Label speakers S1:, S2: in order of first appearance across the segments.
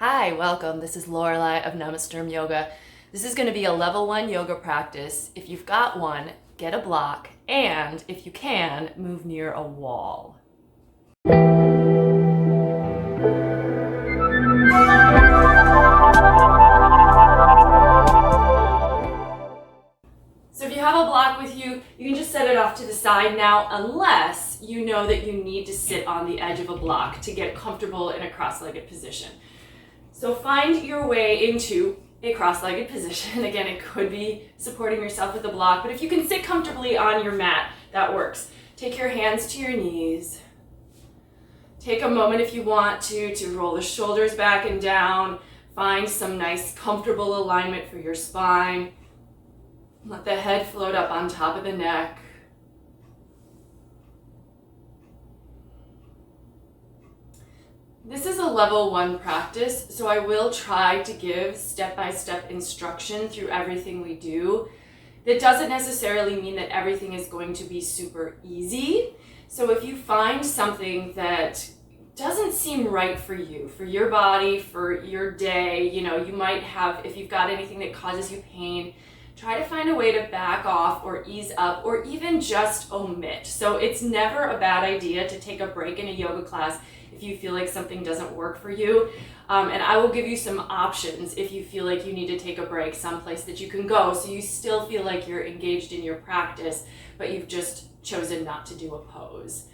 S1: Hi, welcome. This is Lorelai of Namasturm Yoga. This is going to be a level 1 yoga practice. If you've got one, get a block, and if you can, move near a wall. So if you have a block with you, you can just set it off to the side now, unless you know that you need to sit on the edge of a block to get comfortable in a cross-legged position. So find your way into a cross-legged position. Again, it could be supporting yourself with a block, but if you can sit comfortably on your mat, that works. Take your hands to your knees. Take a moment if you want to roll the shoulders back and down. Find some nice comfortable alignment for your spine. Let the head float up on top of the neck. This is a level 1 practice, so I will try to give step-by-step instruction through everything we do. That doesn't necessarily mean that everything is going to be super easy. So if you find something that doesn't seem right for you, for your body, for your day, you might have, if you've got anything that causes you pain, try to find a way to back off or ease up or even just omit. So it's never a bad idea to take a break in a yoga class if you feel like something doesn't work for you. And I will give you some options if you feel like you need to take a break, someplace that you can go so you still feel like you're engaged in your practice, but you've just chosen not to do a pose.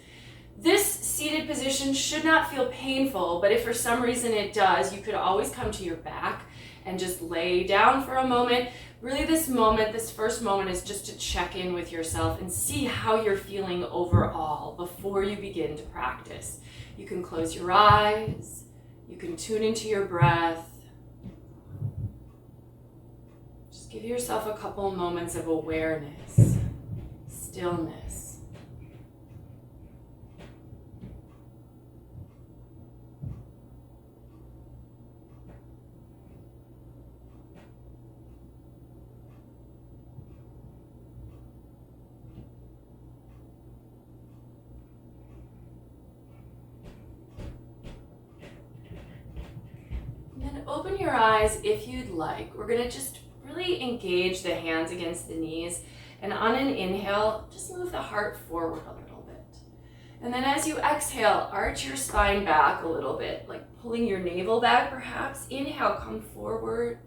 S1: This seated position should not feel painful, but if for some reason it does, you could always come to your back and just lay down for a moment. Really this first moment is just to check in with yourself and see how you're feeling overall before you begin to practice. You can close your eyes, you can tune into your breath. Just give yourself a couple moments of awareness, stillness. Open your eyes if you'd like. We're going to just really engage the hands against the knees. And on an inhale, just move the heart forward a little bit. And then as you exhale, arch your spine back a little bit, like pulling your navel back perhaps. Inhale, come forward.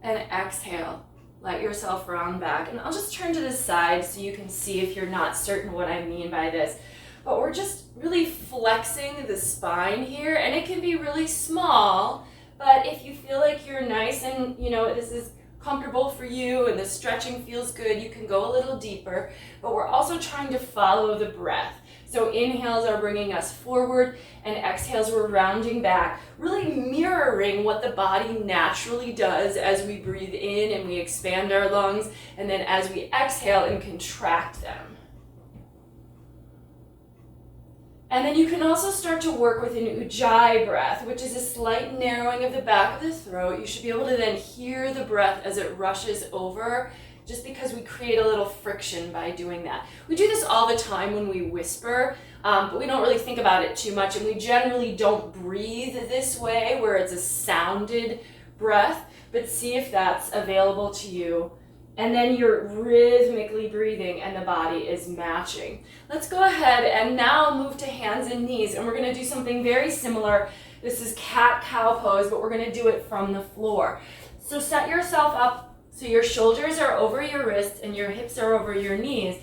S1: And exhale, let yourself round back. And I'll just turn to the side so you can see if you're not certain what I mean by this. But we're just really flexing the spine here, and it can be really small. But if you feel like you're nice and, this is comfortable for you and the stretching feels good, you can go a little deeper. But we're also trying to follow the breath. So inhales are bringing us forward and exhales we're rounding back, really mirroring what the body naturally does as we breathe in and we expand our lungs, and then as we exhale and contract them. And then you can also start to work with an ujjayi breath, which is a slight narrowing of the back of the throat. You should be able to then hear the breath as it rushes over, just because we create a little friction by doing that. We do this all the time when we whisper, but we don't really think about it too much, and we generally don't breathe this way, where it's a sounded breath, but see if that's available to you. And then you're rhythmically breathing and the body is matching. Let's go ahead and now move to hands and knees, and we're going to do something very similar. This is cat-cow pose, but we're going to do it from the floor. So set yourself up so your shoulders are over your wrists and your hips are over your knees.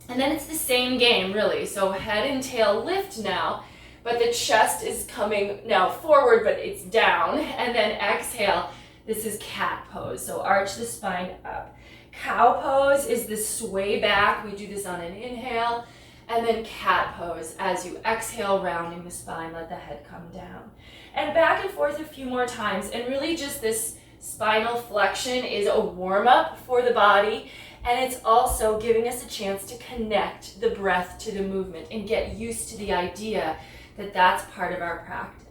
S1: And then it's the same game, really. So head and tail lift now, but the chest is coming now forward, but it's down. And then exhale. This is cat pose, so arch the spine up. Cow pose is the sway back. We do this on an inhale. And then cat pose, as you exhale, rounding the spine, let the head come down. And back and forth a few more times. And really just this spinal flexion is a warm-up for the body. And it's also giving us a chance to connect the breath to the movement and get used to the idea that that's part of our practice.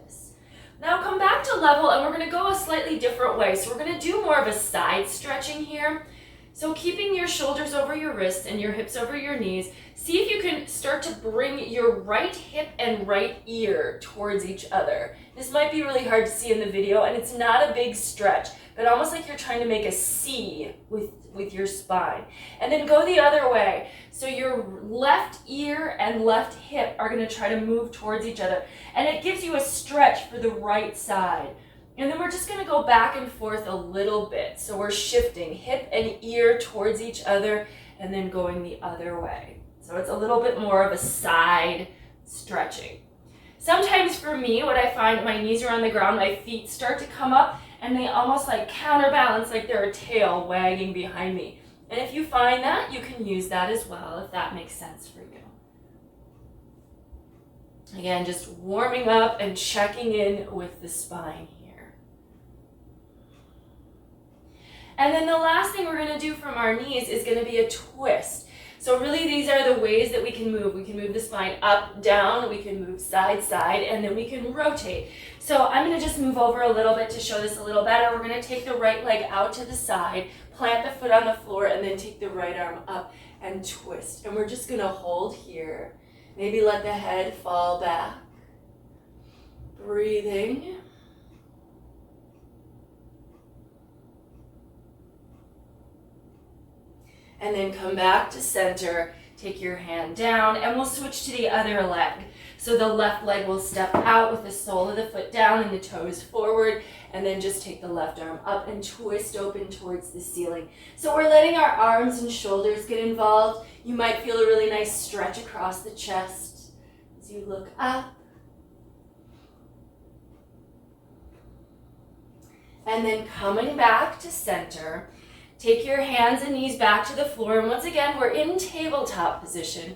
S1: Now come back to level, and we're going to go a slightly different way. So we're going to do more of a side stretching here. So keeping your shoulders over your wrists and your hips over your knees, see if you can start to bring your right hip and right ear towards each other. This might be really hard to see in the video, and it's not a big stretch, but almost like you're trying to make a C with your spine. And then go the other way. So your left ear and left hip are going to try to move towards each other. And it gives you a stretch for the right side. And then we're just going to go back and forth a little bit. So we're shifting hip and ear towards each other and then going the other way. So it's a little bit more of a side stretching. Sometimes for me, what I find, my knees are on the ground, my feet start to come up and they almost like counterbalance, like they're a tail wagging behind me. And if you find that, you can use that as well, if that makes sense for you. Again, just warming up and checking in with the spine here. And then the last thing we're going to do from our knees is going to be a twist. So really these are the ways that we can move. We can move the spine up, down, we can move side, side, and then we can rotate. So I'm going to just move over a little bit to show this a little better. We're going to take the right leg out to the side, plant the foot on the floor, and then take the right arm up and twist. And we're just going to hold here. Maybe let the head fall back. Breathing. And then come back to center, take your hand down, and we'll switch to the other leg. So the left leg will step out with the sole of the foot down and the toes forward, and then just take the left arm up and twist open towards the ceiling. So we're letting our arms and shoulders get involved. You might feel a really nice stretch across the chest as you look up. And then coming back to center, take your hands and knees back to the floor, and once again, we're in tabletop position,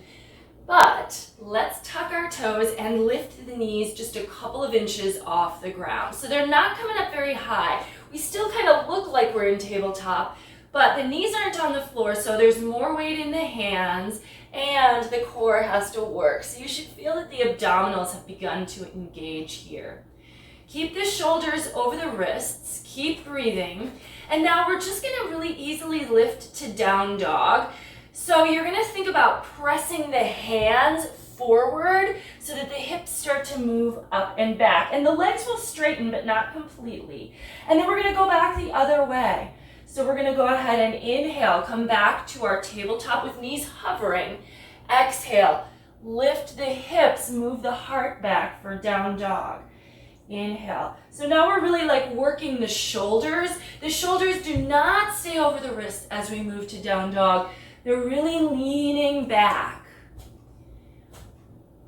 S1: but let's tuck our toes and lift the knees just a couple of inches off the ground. So they're not coming up very high. We still kind of look like we're in tabletop, but the knees aren't on the floor, so there's more weight in the hands, and the core has to work. So you should feel that the abdominals have begun to engage here. Keep the shoulders over the wrists, keep breathing. And now we're just gonna really easily lift to down dog. So you're gonna think about pressing the hands forward so that the hips start to move up and back. And the legs will straighten, but not completely. And then we're gonna go back the other way. So we're gonna go ahead and inhale, come back to our tabletop with knees hovering. Exhale, lift the hips, move the heart back for down dog. Inhale. So now we're really like working the shoulders. The shoulders do not stay over the wrists as we move to down dog. They're really leaning back.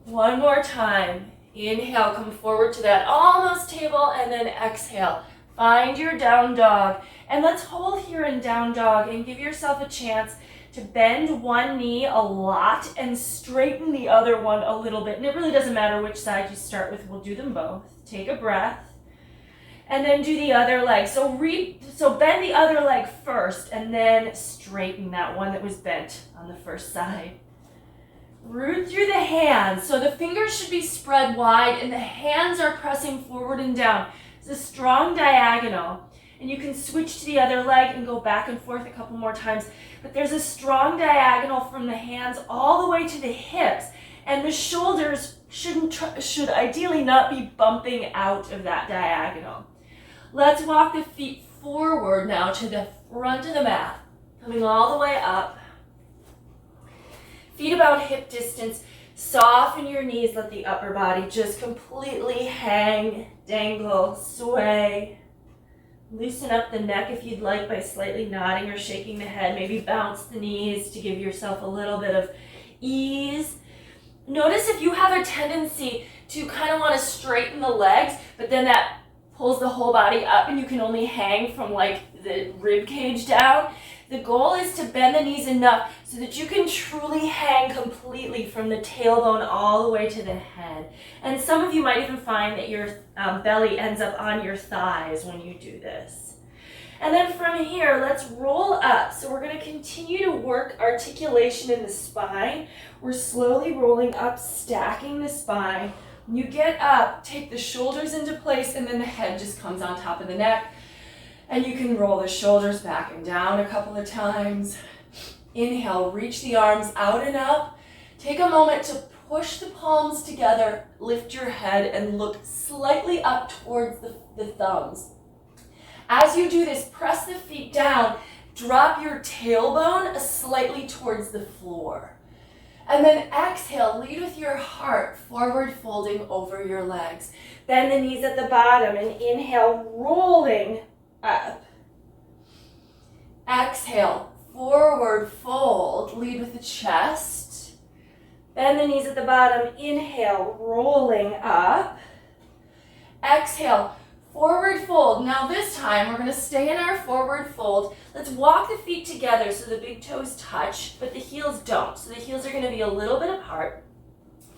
S1: One more time. Inhale, come forward to that almost table, and then exhale. Find your down dog. And let's hold here in down dog and give yourself a chance to bend one knee a lot and straighten the other one a little bit. And it really doesn't matter which side you start with. We'll do them both. Take a breath. And then do the other leg. So bend the other leg first and then straighten that one that was bent on the first side. Root through the hands. So the fingers should be spread wide and the hands are pressing forward and down. It's a strong diagonal. And you can switch to the other leg and go back and forth a couple more times. But there's a strong diagonal from the hands all the way to the hips. And the shoulders should ideally not be bumping out of that diagonal. Let's walk the feet forward now to the front of the mat. Coming all the way up. Feet about hip distance. Soften your knees. Let the upper body just completely hang, dangle, sway. Loosen up the neck if you'd like by slightly nodding or shaking the head. Maybe bounce the knees to give yourself a little bit of ease. Notice if you have a tendency to kind of want to straighten the legs, but then that pulls the whole body up and you can only hang from like the rib cage down. The goal is to bend the knees enough so that you can truly hang completely from the tailbone all the way to the head. And some of you might even find that your belly ends up on your thighs when you do this. And then from here, let's roll up. So we're going to continue to work articulation in the spine. We're slowly rolling up, stacking the spine. When you get up, take the shoulders into place and then the head just comes on top of the neck. And you can roll the shoulders back and down a couple of times. Inhale, reach the arms out and up. Take a moment to push the palms together, lift your head, and look slightly up towards the thumbs. As you do this, press the feet down, drop your tailbone slightly towards the floor. And then exhale, lead with your heart, forward folding over your legs. Bend the knees at the bottom and inhale, rolling up. Exhale, forward fold, lead with the chest. Bend the knees at the bottom, inhale, rolling up. Exhale, forward fold. Now this time, we're gonna stay in our forward fold. Let's walk the feet together so the big toes touch, but the heels don't. So the heels are gonna be a little bit apart.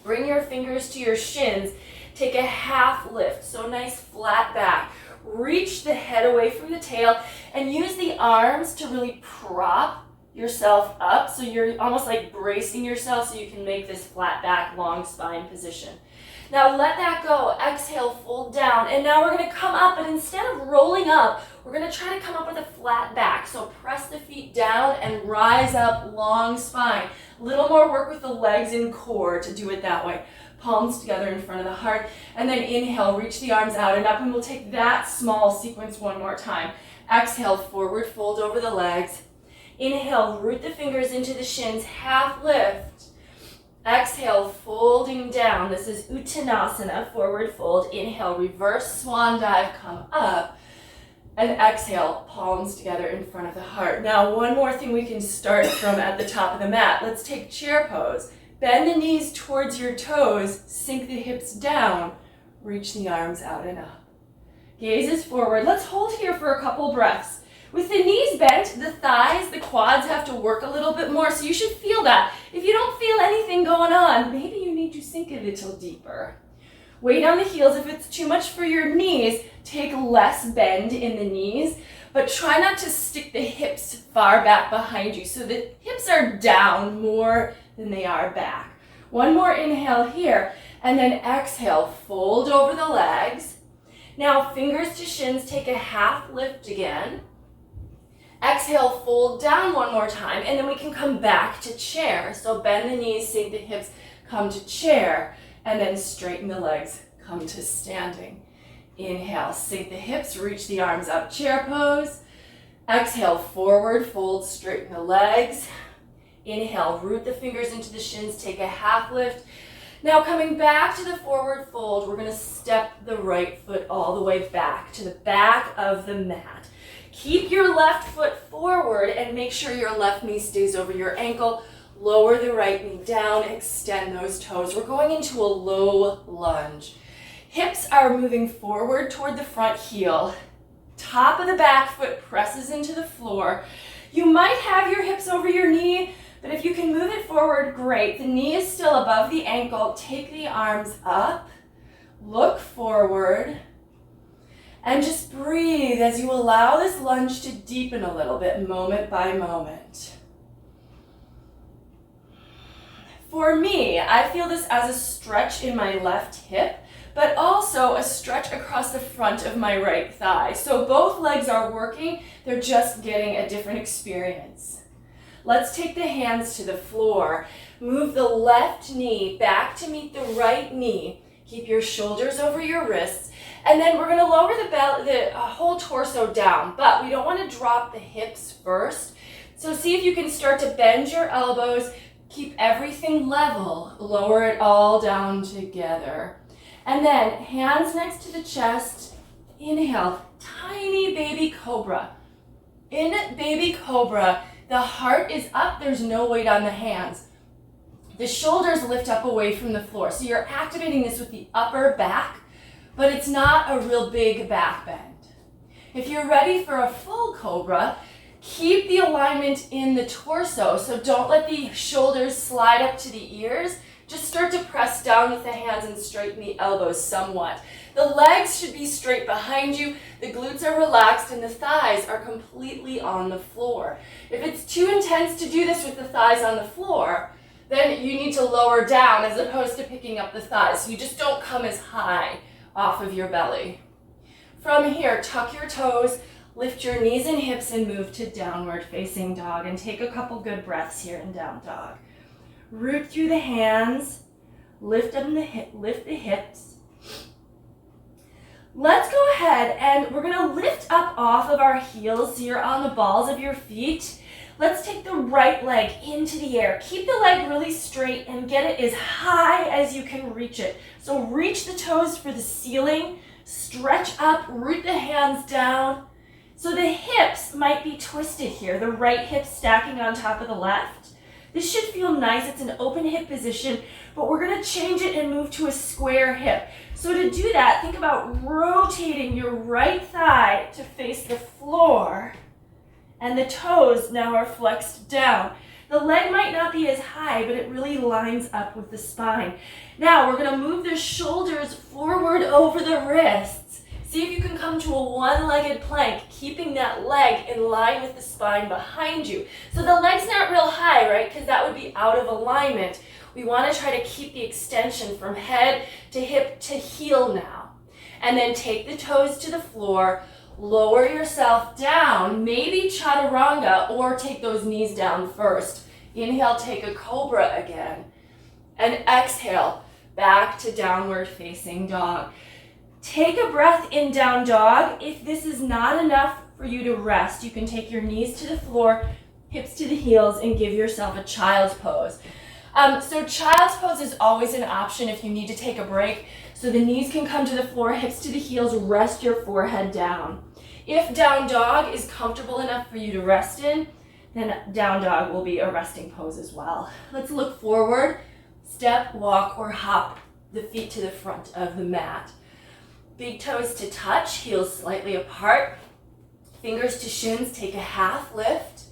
S1: Bring your fingers to your shins. Take a half lift, so nice flat back. Reach the head away from the tail and use the arms to really prop yourself up. So you're almost like bracing yourself so you can make this flat back, long spine position. Now let that go. Exhale, fold down. And now we're going to come up, but instead of rolling up, we're going to try to come up with a flat back. So press the feet down and rise up, long spine. A little more work with the legs and core to do it that way. Palms together in front of the heart. And then inhale, reach the arms out and up. And we'll take that small sequence one more time. Exhale, forward fold over the legs. Inhale, root the fingers into the shins, half lift. Exhale, folding down. This is Uttanasana, forward fold. Inhale, reverse swan dive, come up. And exhale, palms together in front of the heart. Now, one more thing we can start from at the top of the mat. Let's take chair pose. Bend the knees towards your toes, sink the hips down, reach the arms out and up. Gaze is forward. Let's hold here for a couple breaths. With the knees bent, the thighs, the quads have to work a little bit more, so you should feel that. If you don't feel anything going on, maybe you need to sink a little deeper. Weight on the heels. If it's too much for your knees, take less bend in the knees, but try not to stick the hips far back behind you. So the hips are down more than they are back. One more inhale here, and then exhale, fold over the legs. Now fingers to shins, take a half lift again. Exhale, fold down one more time, and then we can come back to chair. So bend the knees, sink the hips, come to chair, and then straighten the legs, come to standing. Inhale, sink the hips, reach the arms up, chair pose. Exhale, forward fold, straighten the legs. Inhale, root the fingers into the shins, take a half lift. Now coming back to the forward fold, we're gonna step the right foot all the way back to the back of the mat. Keep your left foot forward and make sure your left knee stays over your ankle. Lower the right knee down, extend those toes. We're going into a low lunge. Hips are moving forward toward the front heel. Top of the back foot presses into the floor. You might have your hips over your knee, but if you can move it forward, great. The knee is still above the ankle. Take the arms up, look forward, and just breathe as you allow this lunge to deepen a little bit, moment by moment. For me, I feel this as a stretch in my left hip, but also a stretch across the front of my right thigh. So both legs are working, they're just getting a different experience. Let's take the hands to the floor. Move the left knee back to meet the right knee. Keep your shoulders over your wrists. And then we're gonna lower the whole torso down, but we don't wanna drop the hips first. So see if you can start to bend your elbows, keep everything level, lower it all down together. And then hands next to the chest, inhale, tiny baby cobra. In baby cobra, the heart is up, there's no weight on the hands. The shoulders lift up away from the floor. So you're activating this with the upper back, but it's not a real big back bend. If you're ready for a full cobra, keep the alignment in the torso. So don't let the shoulders slide up to the ears. Just start to press down with the hands and straighten the elbows somewhat. The legs should be straight behind you, the glutes are relaxed, and the thighs are completely on the floor. If it's too intense to do this with the thighs on the floor, then you need to lower down as opposed to picking up the thighs. So you just don't come as high off of your belly. From here, tuck your toes, Lift your knees and hips and move to downward facing dog, and take a couple good breaths here in down dog. Root through the hands, lift the hips. Let's go ahead and we're going to lift up off of our heels so you're on the balls of your feet. Let's take the right leg into the air. Keep the leg really straight and get it as high as you can reach it. So reach the toes for the ceiling, stretch up, root the hands down. So the hips might be twisted here, the right hip stacking on top of the left. This should feel nice. It's an open hip position, but we're going to change it and move to a square hip. So to do that, think about rotating your right thigh to face the floor, and the toes now are flexed down. The leg might not be as high, but it really lines up with the spine. Now we're going to move the shoulders forward over the wrists. See if you can come to a one-legged plank, keeping that leg in line with the spine behind you. So the leg's not real high, right? Because that would be out of alignment. We want to try to keep the extension from head to hip to heel now. And then take the toes to the floor, lower yourself down, maybe chaturanga, or take those knees down first. Inhale, take a cobra again. And exhale, back to downward facing dog. Take a breath in down dog. If this is not enough for you to rest, you can take your knees to the floor, hips to the heels, and give yourself a child's pose. So child's pose is always an option if you need to take a break. So the knees can come to the floor, hips to the heels, rest your forehead down. If down dog is comfortable enough for you to rest in, then down dog will be a resting pose as well. Let's look forward, step, walk, or hop the feet to the front of the mat. Big toes to touch, heels slightly apart. Fingers to shins, take a half lift.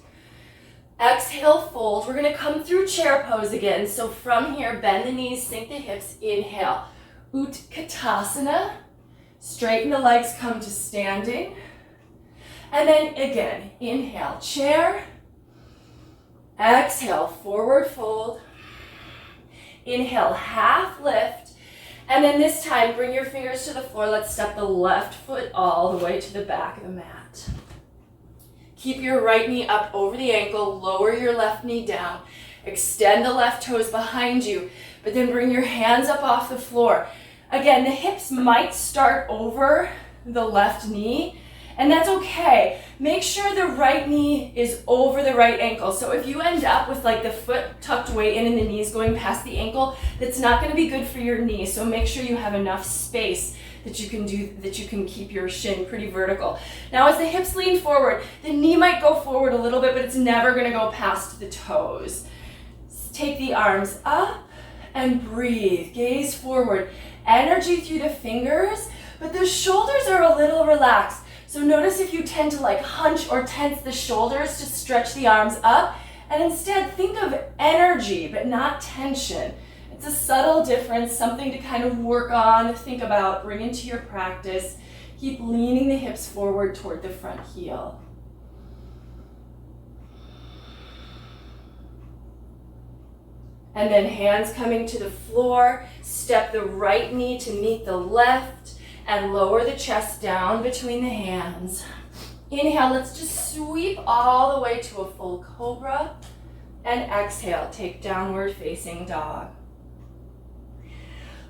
S1: Exhale, fold. We're going to come through chair pose again. So from here, bend the knees, sink the hips, inhale. Utkatasana. Straighten the legs, come to standing. And then again, inhale, chair. Exhale, forward fold. Inhale, half lift. And then this time, bring your fingers to the floor. Let's step the left foot all the way to the back of the mat. Keep your right knee up over the ankle. Lower your left knee down. Extend the left toes behind you, but then bring your hands up off the floor. Again, the hips might start over the left knee, and that's okay. Make sure the right knee is over the right ankle. So if you end up with like the foot tucked way in and the knees going past the ankle, that's not going to be good for your knee. So make sure you have enough space that you can keep your shin pretty vertical. Now as the hips lean forward, the knee might go forward a little bit, but it's never going to go past the toes. Take the arms up and breathe. Gaze forward. Energy through the fingers, but the shoulders are a little relaxed. So notice if you tend to like hunch or tense the shoulders to stretch the arms up, and instead think of energy but not tension. It's a subtle difference, something to kind of work on, think about, bring into your practice. Keep leaning the hips forward toward the front heel. And then hands coming to the floor, step the right knee to meet the left, and lower the chest down between the hands. Inhale, let's just sweep all the way to a full cobra. And exhale, take downward facing dog.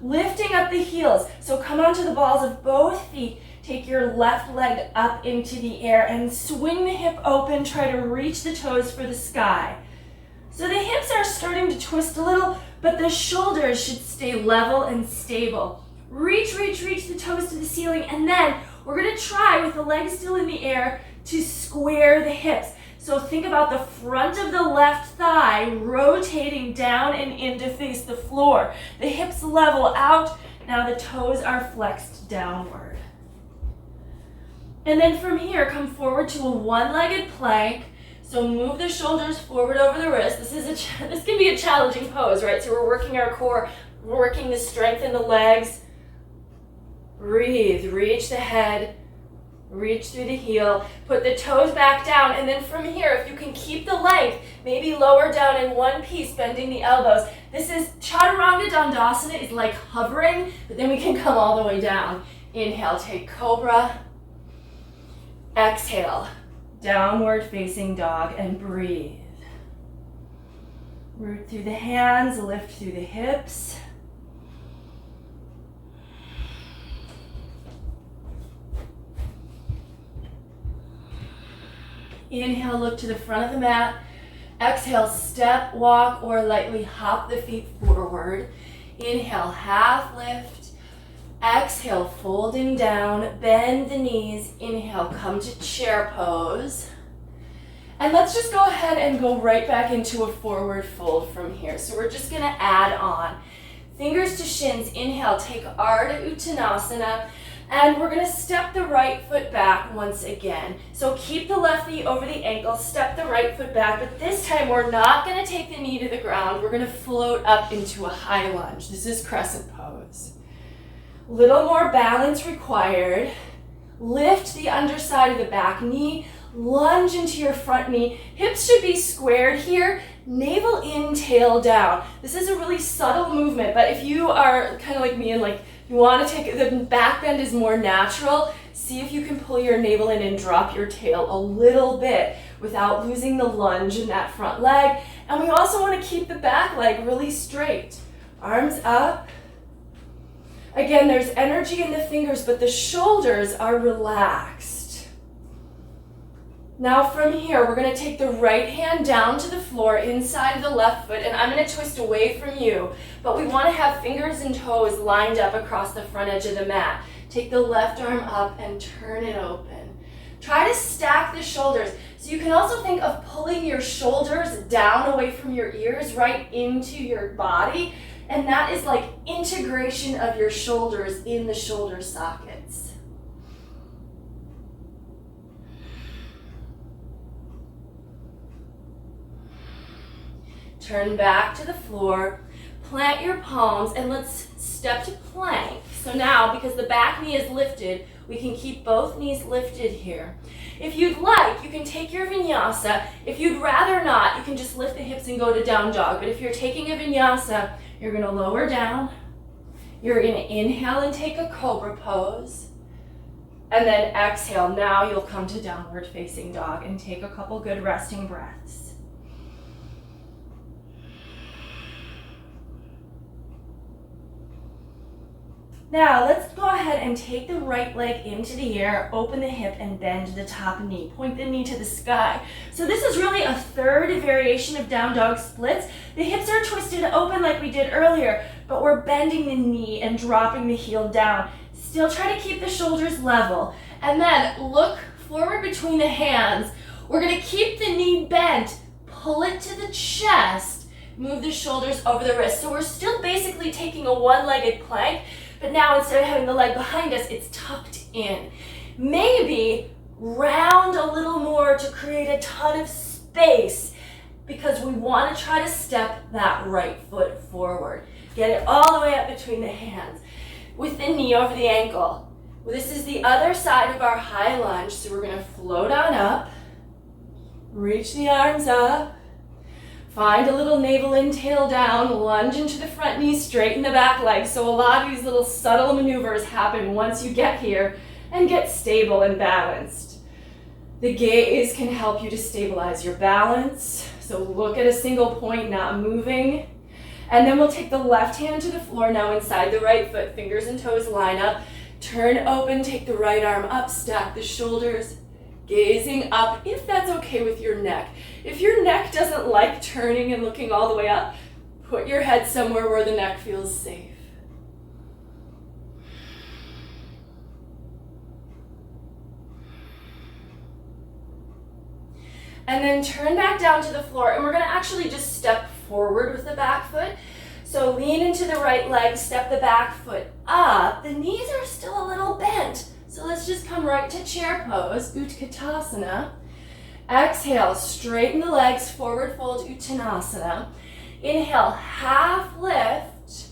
S1: Lifting up the heels. So come onto the balls of both feet. Take your left leg up into the air and swing the hip open. Try to reach the toes for the sky. So the hips are starting to twist a little, but the shoulders should stay level and stable. Reach the toes to the ceiling, and then we're going to try, with the legs still in the air, to square the hips. So think about the front of the left thigh rotating down and in to face the floor. The hips level out. Now the toes are flexed downward. And then from here, come forward to a one-legged plank. So move the shoulders forward over the wrist. This can be a challenging pose, right? So we're working our core, we're working the strength in the legs. Breathe, reach the head, reach through the heel, put the toes back down, and then from here, if you can keep the length, maybe lower down in one piece, bending the elbows. This is Chaturanga Dandasana, is like hovering, but then we can come all the way down. Inhale, take cobra. Exhale, downward facing dog, and breathe. Root through the hands, lift through the hips. Inhale, look to the front of the mat. Exhale, step, walk, or lightly hop the feet forward. Inhale, half lift. Exhale, folding down, bend the knees. Inhale, come to chair pose. And let's just go ahead and go right back into a forward fold from here. So we're just gonna add on. Fingers to shins, inhale, take Ardha Uttanasana. And we're gonna step the right foot back once again. So keep the left knee over the ankle, step the right foot back, but this time we're not gonna take the knee to the ground. We're gonna float up into a high lunge. This is crescent pose. Little more balance required. Lift the underside of the back knee, lunge into your front knee. Hips should be squared here, navel in, tail down. This is a really subtle movement, but if you are kind of like me and like you want to take, the back bend is more natural, see if you can pull your navel in and drop your tail a little bit without losing the lunge in that front leg. And we also want to keep the back leg really straight. Arms up. Again, there's energy in the fingers, but the shoulders are relaxed. Now from here, we're going to take the right hand down to the floor inside of the left foot, and I'm going to twist away from you, but we want to have fingers and toes lined up across the front edge of the mat. Take the left arm up and turn it open. Try to stack the shoulders. So you can also think of pulling your shoulders down away from your ears right into your body, and that is like integration of your shoulders in the shoulder sockets. Turn back to the floor, plant your palms, and let's step to plank. So now, because the back knee is lifted, we can keep both knees lifted here. If you'd like, you can take your vinyasa. If you'd rather not, you can just lift the hips and go to down dog. But if you're taking a vinyasa, you're going to lower down. You're going to inhale and take a cobra pose. And then exhale. Now you'll come to downward facing dog and take a couple good resting breaths. Now let's go ahead and take the right leg into the air, open the hip and bend the top knee. Point the knee to the sky. So this is really a third variation of down dog splits. The hips are twisted open like we did earlier, but we're bending the knee and dropping the heel down. Still try to keep the shoulders level. And then look forward between the hands. We're gonna keep the knee bent, pull it to the chest, move the shoulders over the wrist. So we're still basically taking a one-legged plank, but now instead of having the leg behind us, it's tucked in. Maybe round a little more to create a ton of space because we want to try to step that right foot forward. Get it all the way up between the hands with the knee over the ankle. Well, this is the other side of our high lunge, so we're going to float on up, reach the arms up, find a little navel in, tail down, lunge into the front knee, straighten the back leg. So a lot of these little subtle maneuvers happen once you get here and get stable and balanced. The gaze can help you to stabilize your balance. So look at a single point, not moving. And then we'll take the left hand to the floor now inside the right foot, fingers and toes line up. Turn open, take the right arm up, stack the shoulders. Gazing up, if that's okay with your neck. If your neck doesn't like turning and looking all the way up, put your head somewhere where the neck feels safe. And then turn back down to the floor, and we're going to actually just step forward with the back foot. So lean into the right leg, step the back foot up. The knees are still a little bent. So let's just come right to chair pose, Utkatasana. Exhale, straighten the legs, forward fold, Uttanasana. Inhale, half lift.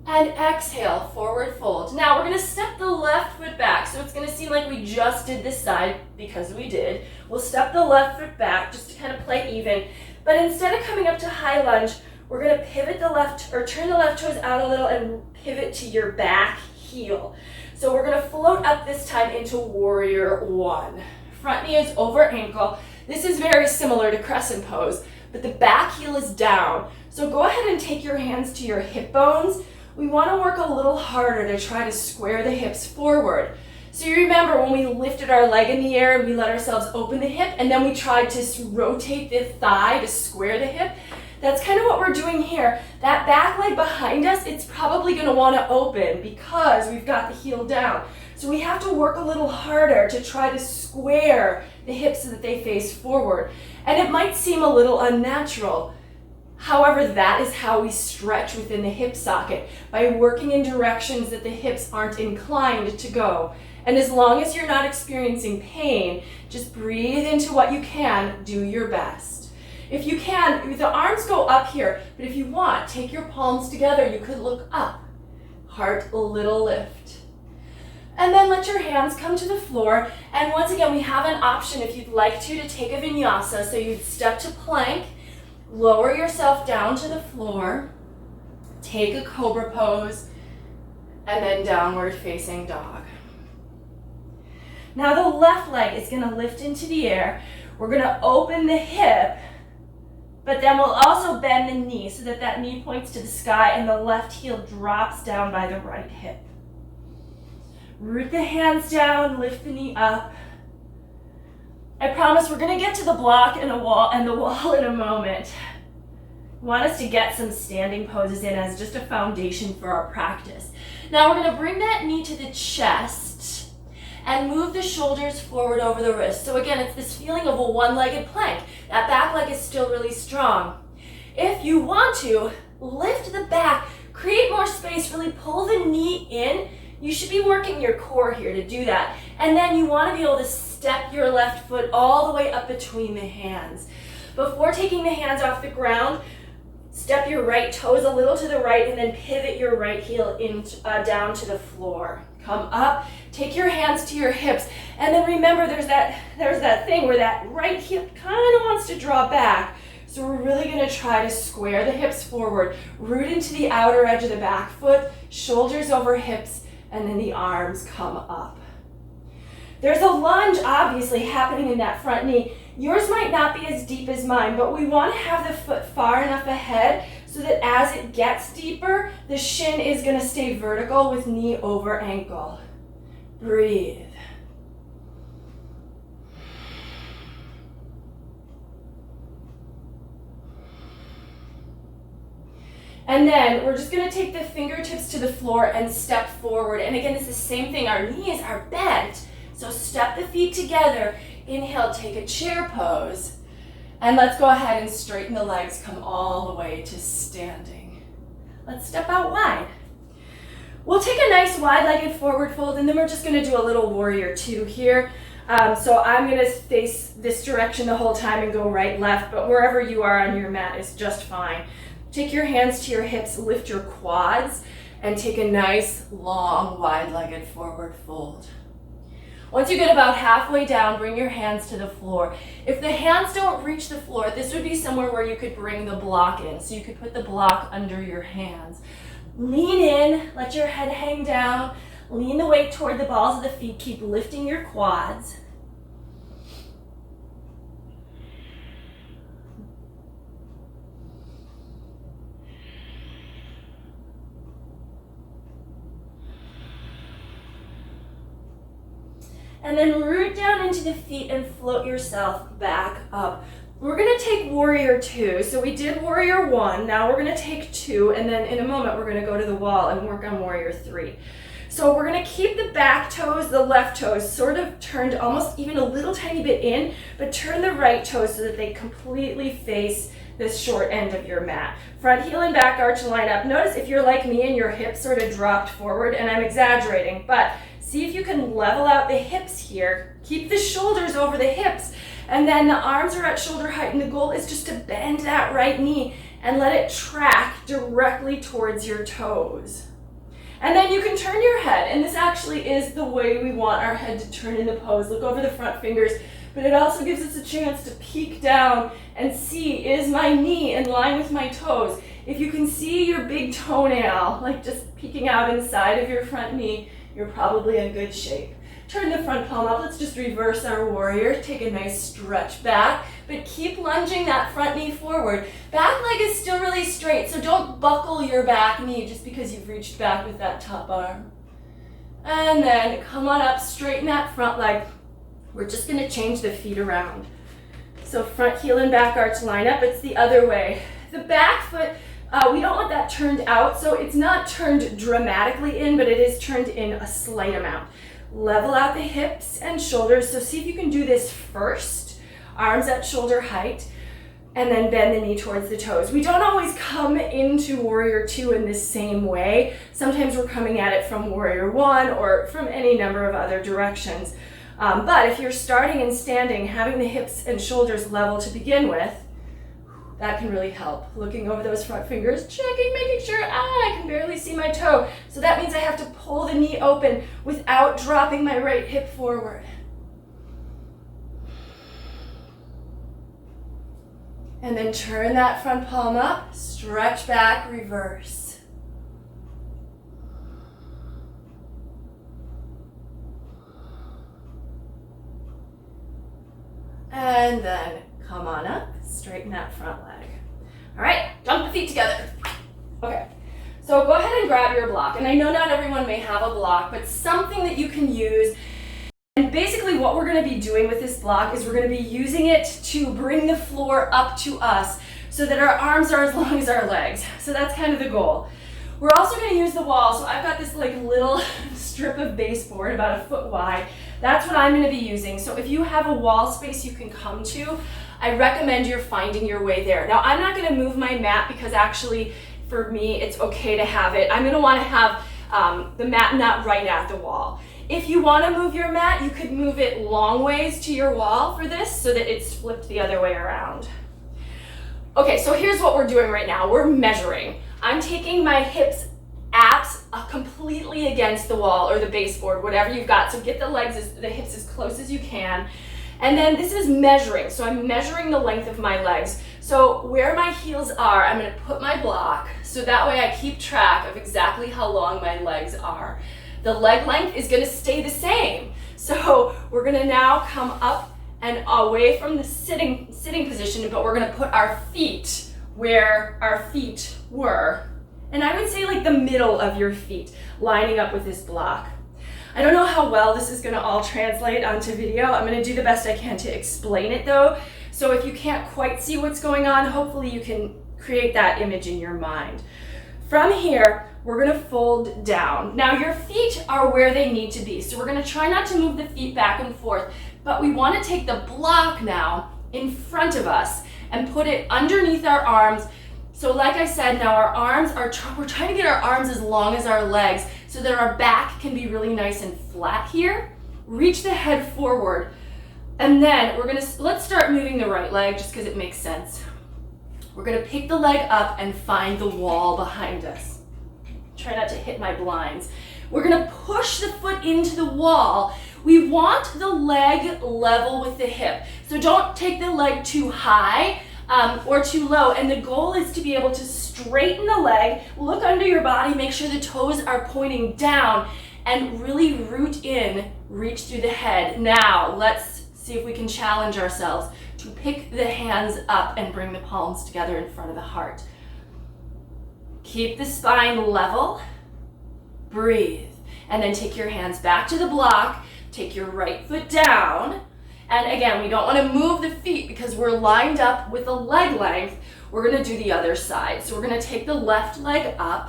S1: And exhale, forward fold. Now we're gonna step the left foot back. So it's gonna seem like we just did this side because we did. We'll step the left foot back just to kind of play even. But instead of coming up to high lunge, we're gonna pivot the left, or turn the left toes out a little and pivot to your back heel. So we're gonna float up this time into warrior one. Front knee is over ankle. This is very similar to crescent pose, but the back heel is down. So go ahead and take your hands to your hip bones. We want to work a little harder to try to square the hips forward. So you remember when we lifted our leg in the air and we let ourselves open the hip and then we tried to rotate the thigh to square the hip? That's kind of what we're doing here. That back leg behind us, it's probably going to want to open because we've got the heel down. So we have to work a little harder to try to square the hips so that they face forward. And it might seem a little unnatural. However, that is how we stretch within the hip socket, by working in directions that the hips aren't inclined to go. And as long as you're not experiencing pain, just breathe into what you can, do your best. If you can, the arms go up here, but if you want, take your palms together, you could look up. Heart, a little lift. And then let your hands come to the floor. And once again, we have an option if you'd like to take a vinyasa. So you'd step to plank, lower yourself down to the floor, take a cobra pose, and then downward facing dog. Now the left leg is going to lift into the air. We're going to open the hip, but then we'll also bend the knee so that that knee points to the sky and the left heel drops down by the right hip. Root the hands down, lift the knee up. I promise we're going to get to the block and the wall in a moment. I want us to get some standing poses in as just a foundation for our practice. Now we're going to bring that knee to the chest and move the shoulders forward over the wrist. So again, it's this feeling of a one-legged plank. That back leg is still really strong. If you want to, lift the back, create more space, really pull the knee in. You should be working your core here to do that. And then you want to be able to step your left foot all the way up between the hands. Before taking the hands off the ground, step your right toes a little to the right and then pivot your right heel down to the floor. Come up, take your hands to your hips, and then remember there's that thing where that right hip kind of wants to draw back. So we're really going to try to square the hips forward, root into the outer edge of the back foot, shoulders over hips, and then the arms come up. There's a lunge obviously happening in that front knee. Yours might not be as deep as mine, but we want to have the foot far enough ahead so that as it gets deeper, the shin is going to stay vertical with knee over ankle. Breathe. And then we're just going to take the fingertips to the floor and step forward. And again, it's the same thing. Our knees are bent. So step the feet together. Inhale, take a chair pose. And let's go ahead and straighten the legs, come all the way to standing. Let's step out wide. We'll take a nice wide-legged forward fold, and then we're just going to do a little warrior two here. So I'm going to face this direction the whole time and go right, left, but wherever you are on your mat is just fine. Take your hands to your hips, lift your quads, and take a nice, long, wide-legged forward fold. Once you get about halfway down, bring your hands to the floor. If the hands don't reach the floor, this would be somewhere where you could bring the block in. So you could put the block under your hands. Lean in, let your head hang down, lean the weight toward the balls of the feet, keep lifting your quads. And then root down into the feet and float yourself back up. We're going to take warrior two. So we did warrior one. Now we're going to take two. And then in a moment, we're going to go to the wall and work on warrior three. So we're going to keep the back toes, the left toes, sort of turned almost even a little tiny bit in, but turn the right toes so that they completely face this short end of your mat. Front heel and back arch line up. Notice if you're like me and your hips sort of dropped forward, and I'm exaggerating, but see if you can level out the hips here. Keep the shoulders over the hips, and then the arms are at shoulder height, and the goal is just to bend that right knee and let it track directly towards your toes. And then you can turn your head, and this actually is the way we want our head to turn in the pose. Look over the front fingers, but it also gives us a chance to peek down and see, is my knee in line with my toes? If you can see your big toenail, like just peeking out inside of your front knee, you're probably in good shape. Turn the front palm up. Let's just reverse our warrior. Take a nice stretch back, but keep lunging that front knee forward. Back leg is still really straight, so don't buckle your back knee just because you've reached back with that top arm. And then come on up, straighten that front leg. We're just gonna change the feet around. So front heel and back arch line up, it's the other way. The back foot, we don't want that turned out, so it's not turned dramatically in, but it is turned in a slight amount. Level out the hips and shoulders, so see if you can do this first. Arms at shoulder height, and then bend the knee towards the toes. We don't always come into warrior two in the same way. Sometimes we're coming at it from warrior one or from any number of other directions. But if you're starting and standing, having the hips and shoulders level to begin with, that can really help. Looking over those front fingers, checking, making sure, I can barely see my toe. So that means I have to pull the knee open without dropping my right hip forward. And then turn that front palm up, stretch back, reverse. And then come on up, straighten that front leg. All right, jump the feet together. Okay, so go ahead and grab your block. And I know not everyone may have a block, but something that you can use. And basically what we're gonna be doing with this block is we're gonna be using it to bring the floor up to us so that our arms are as long as our legs. So that's kind of the goal. We're also gonna use the wall. So I've got this like little strip of baseboard about 1 foot wide. That's what I'm gonna be using. So if you have a wall space you can come to, I recommend you're finding your way there. Now I'm not gonna move my mat because actually for me it's okay to have it. I'm gonna wanna have the mat not right at the wall. If you wanna move your mat, you could move it long ways to your wall for this so that it's flipped the other way around. Okay, so here's what we're doing right now. We're measuring. I'm taking my hips completely against the wall or the baseboard, whatever you've got. So get the hips as close as you can. And then this is measuring. So I'm measuring the length of my legs. So where my heels are, I'm gonna put my block so that way I keep track of exactly how long my legs are. The leg length is gonna stay the same. So we're gonna now come up and away from the sitting position, but we're gonna put our feet where our feet were. And I would say like the middle of your feet, lining up with this block. I don't know how well this is gonna all translate onto video. I'm gonna do the best I can to explain it though. So if you can't quite see what's going on, hopefully you can create that image in your mind. From here, we're gonna fold down. Now your feet are where they need to be. So we're gonna try not to move the feet back and forth, but we wanna take the block now in front of us and put it underneath our arms. So like I said, now our arms are, we're trying to get our arms as long as our legs so that our back can be really nice and flat here. Reach the head forward. And then let's start moving the right leg just because it makes sense. We're gonna pick the leg up and find the wall behind us. Try not to hit my blinds. We're gonna push the foot into the wall. We want the leg level with the hip. So don't take the leg too high or too low. And the goal is to be able to straighten the leg, look under your body, make sure the toes are pointing down, and really root in, reach through the head. Now, let's see if we can challenge ourselves to pick the hands up and bring the palms together in front of the heart. Keep the spine level, breathe, and then take your hands back to the block, take your right foot down, and again, we don't want to move the feet because we're lined up with the leg length. We're going to do the other side. So we're going to take the left leg up,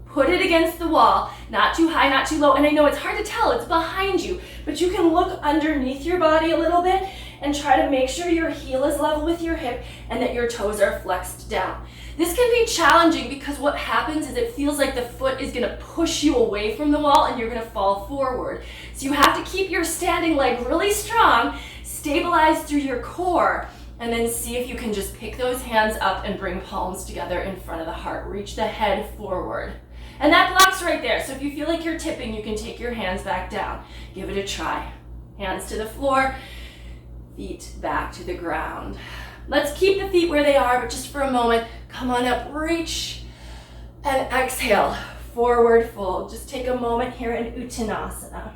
S1: put it against the wall, not too high, not too low, and I know it's hard to tell, it's behind you, but you can look underneath your body a little bit and try to make sure your heel is level with your hip and that your toes are flexed down. This can be challenging because what happens is it feels like the foot is gonna push you away from the wall and you're gonna fall forward. So you have to keep your standing leg really strong, stabilize through your core, and then see if you can just pick those hands up and bring palms together in front of the heart. Reach the head forward. And that block's right there. So if you feel like you're tipping, you can take your hands back down. Give it a try. Hands to the floor, feet back to the ground. Let's keep the feet where they are, but just for a moment, come on up, reach, and exhale, forward fold. Just take a moment here in Uttanasana.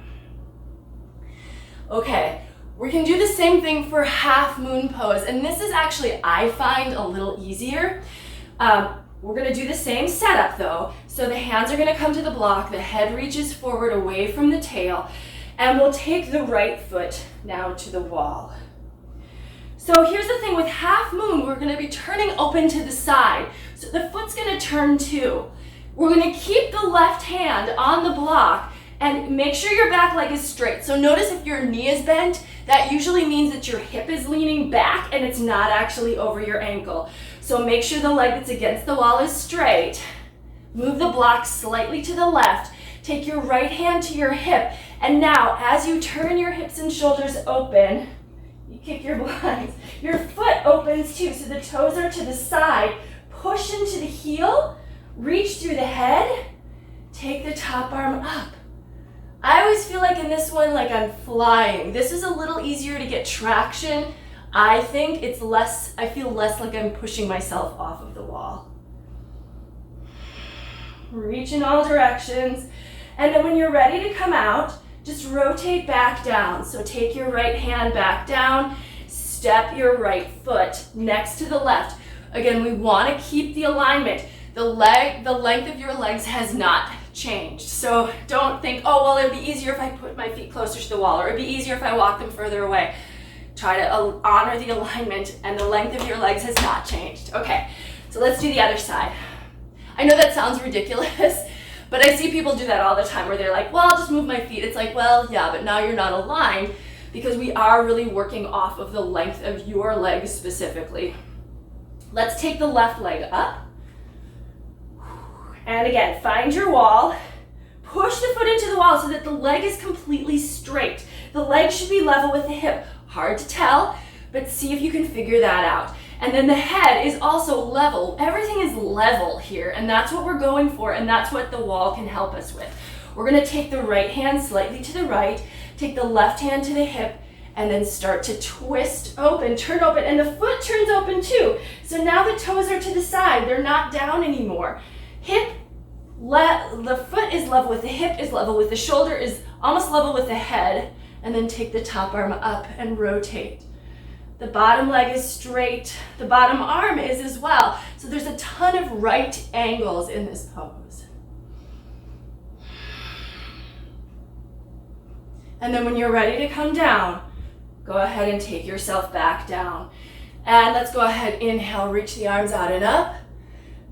S1: Okay, we can do the same thing for half moon pose, and this is actually, I find, a little easier. We're gonna do the same setup though. So the hands are gonna come to the block, the head reaches forward away from the tail, and we'll take the right foot now to the wall. So here's the thing with half moon, we're gonna be turning open to the side. So the foot's gonna turn too. We're gonna keep the left hand on the block and make sure your back leg is straight. So notice if your knee is bent, that usually means that your hip is leaning back and it's not actually over your ankle. So make sure the leg that's against the wall is straight. Move the block slightly to the left. Take your right hand to your hip. And now, as you turn your hips and shoulders open, you kick your blinds. Your foot opens too, so the toes are to the side. Push into the heel, reach through the head, take the top arm up. I always feel like in this one, like I'm flying. This is a little easier to get traction. I think it's less, I feel less like I'm pushing myself off of the wall. Reach in all directions. And then when you're ready to come out, just rotate back down. So take your right hand back down, step your right foot next to the left. Again, we want to keep the alignment. The length of your legs has not changed. So don't think, oh, well, it would be easier if I put my feet closer to the wall, or it would be easier if I walk them further away. Try to honor the alignment, and the length of your legs has not changed. Okay, so let's do the other side. I know that sounds ridiculous, but I see people do that all the time where they're like, well, I'll just move my feet. It's like, well, yeah, but now you're not aligned because we are really working off of the length of your legs specifically. Let's take the left leg up. And again, find your wall. Push the foot into the wall so that the leg is completely straight. The leg should be level with the hip. Hard to tell, but see if you can figure that out. And then the head is also level. Everything is level here, and that's what we're going for, and that's what the wall can help us with. We're gonna take the right hand slightly to the right, take the left hand to the hip, and then start to twist open, turn open, and the foot turns open too. So now the toes are to the side, they're not down anymore. The foot is level with the hip, is level with the shoulder, is almost level with the head, and then take the top arm up and rotate. The bottom leg is straight, the bottom arm is as well. So there's a ton of right angles in this pose. And then when you're ready to come down, go ahead and take yourself back down. And let's go ahead, inhale, reach the arms out and up.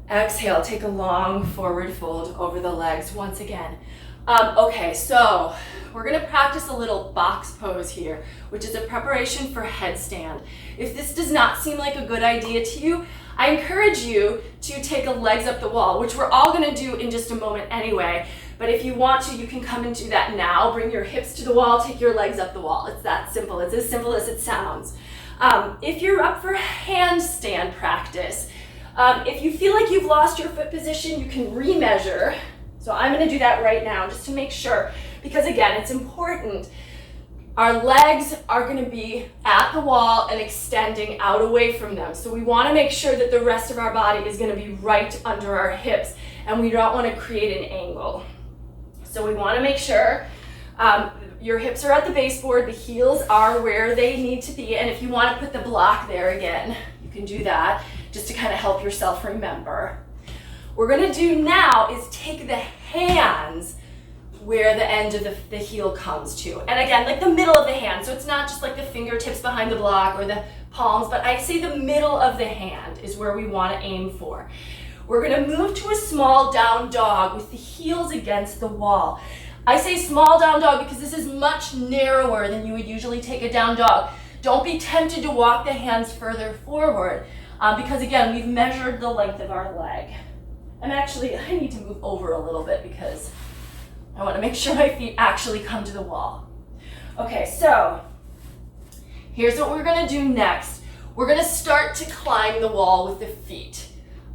S1: Exhale, take a long forward fold over the legs once again. Okay, so we're gonna practice a little box pose here, which is a preparation for headstand. If this does not seem like a good idea to you, I encourage you to take a legs up the wall, which we're all gonna do in just a moment anyway. But if you want to, you can come and do that now. Bring your hips to the wall, take your legs up the wall. It's that simple, it's as simple as it sounds. If you're up for handstand practice, if you feel like you've lost your foot position, you can remeasure. So I'm gonna do that right now just to make sure, because again, it's important. Our legs are gonna be at the wall and extending out away from them. So we wanna make sure that the rest of our body is gonna be right under our hips, and we don't wanna create an angle. So we wanna make sure your hips are at the baseboard, the heels are where they need to be, and if you wanna put the block there again, you can do that just to kind of help yourself remember. What we're gonna do now is take the hands where the end of the heel comes to. And again, like the middle of the hand. So it's not just like the fingertips behind the block or the palms, but I say the middle of the hand is where we wanna aim for. We're gonna move to a small down dog with the heels against the wall. I say small down dog because this is much narrower than you would usually take a down dog. Don't be tempted to walk the hands further forward because again, we've measured the length of our leg. And actually, I need to move over a little bit because I want to make sure my feet actually come to the wall. Okay, so here's what we're going to do next. We're going to start to climb the wall with the feet.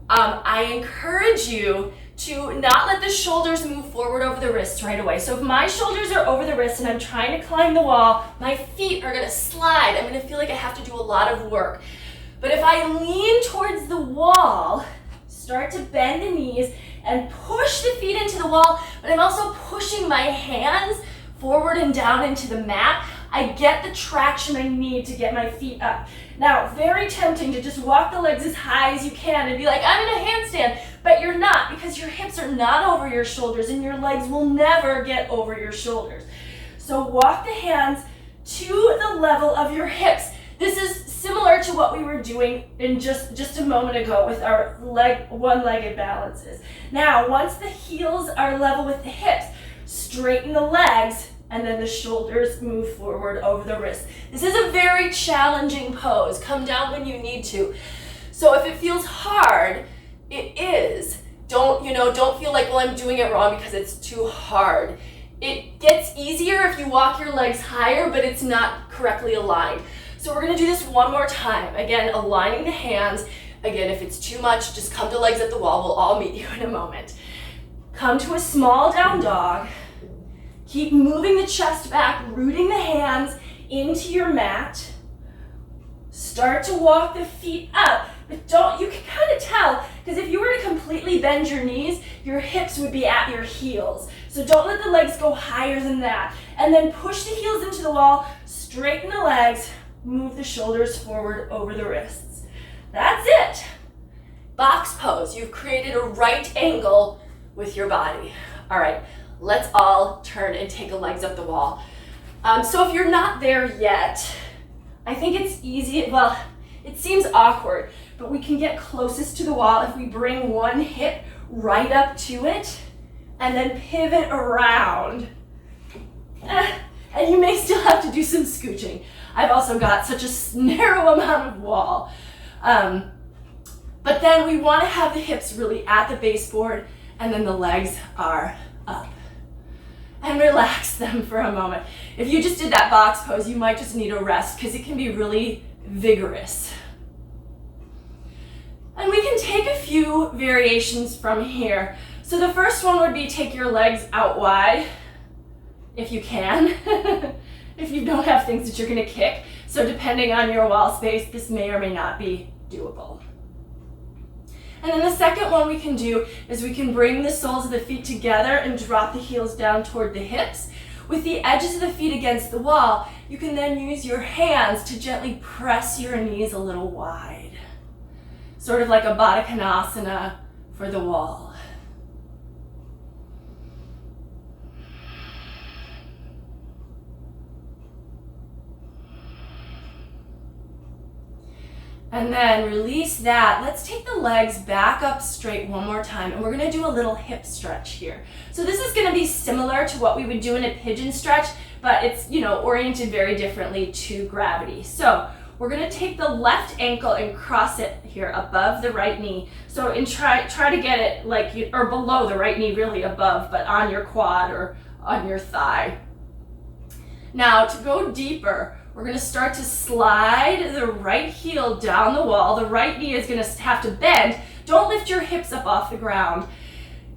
S1: I encourage you to not let the shoulders move forward over the wrists right away. So if my shoulders are over the wrists and I'm trying to climb the wall, my feet are going to slide. I'm going to feel like I have to do a lot of work. But if I lean towards the wall, start to bend the knees and push the feet into the wall, but I'm also pushing my hands forward and down into the mat. I get the traction I need to get my feet up. Now, very tempting to just walk the legs as high as you can and be like, I'm in a handstand, but you're not, because your hips are not over your shoulders and your legs will never get over your shoulders. So walk the hands to the level of your hips. This is similar to what we were doing in just a moment ago with our one-legged balances. Now, once the heels are level with the hips, straighten the legs, and then the shoulders move forward over the wrists. This is a very challenging pose. Come down when you need to. So if it feels hard, it is. Don't feel like, well, I'm doing it wrong because it's too hard. It gets easier if you walk your legs higher, but it's not correctly aligned. So we're gonna do this one more time. Again, aligning the hands. Again, if it's too much, just come to legs at the wall. We'll all meet you in a moment. Come to a small down dog. Keep moving the chest back, rooting the hands into your mat. Start to walk the feet up, but you can kind of tell, because if you were to completely bend your knees, your hips would be at your heels. So don't let the legs go higher than that. And then push the heels into the wall, straighten the legs, move the shoulders forward over the wrists. That's it. Box pose. You've created a right angle with your body. All right. Let's all turn and take the legs up the wall. So if you're not there yet, I think it's easy, well, it seems awkward, but we can get closest to the wall if we bring one hip right up to it and then pivot around. And you may still have to do some scooching. I've also got such a narrow amount of wall. But then we want to have the hips really at the baseboard, and then the legs are up. And relax them for a moment. If you just did that box pose, you might just need a rest because it can be really vigorous. And we can take a few variations from here. So the first one would be take your legs out wide, if you can, if you don't have things that you're gonna kick. So depending on your wall space, this may or may not be doable. And then the second one we can do is we can bring the soles of the feet together and drop the heels down toward the hips. With the edges of the feet against the wall, you can then use your hands to gently press your knees a little wide. Sort of like a Baddha Konasana for the wall. And then release that. Let's take the legs back up straight one more time, and we're gonna do a little hip stretch here. So this is gonna be similar to what we would do in a pigeon stretch, but it's, oriented very differently to gravity. So we're gonna take the left ankle and cross it here above the right knee. So try to get it or below the right knee, really above, but on your quad or on your thigh. Now to go deeper, we're gonna start to slide the right heel down the wall. The right knee is gonna have to bend. Don't lift your hips up off the ground.